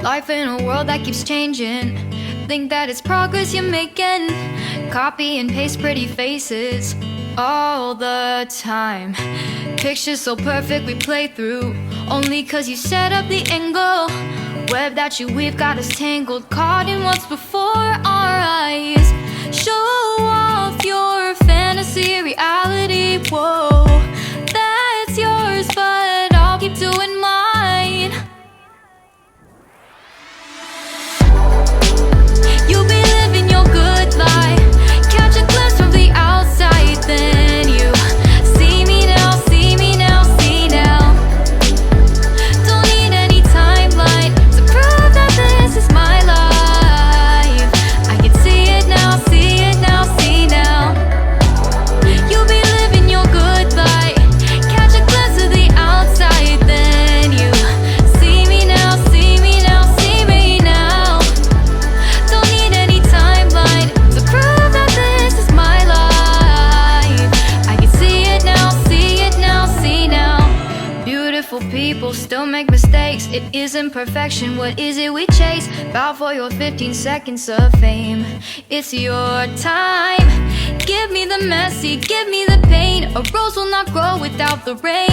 Life in a world that keeps changing. Think that it's progress you're making. Copy and paste pretty faces all the time. Pictures so perfect we play through, only cause you set up the angle. Web that you weave got us tangled, caught in what's before our eyes. Show off your fantasy reality, whoa, that's yours, but I'll keep doing mine. You'll be living your good life, catch a glimpse from the outside, then you see me now, see me now, see now. Don't need any timeline to prove that this is my life. I can see it now, see it now, see now. You'll be living your good life, catch a glimpse of the outside, then you see me now, see me now, see me now. Don't need any timeline to prove that this is my life. I can see it now, see it now, see now. Beautiful people still make mistakes. It isn't perfection, what is it we chase? Bow for your 15 seconds of fame. It's your time. Give me the messy, give me the pain. A rose will not grow without the rain.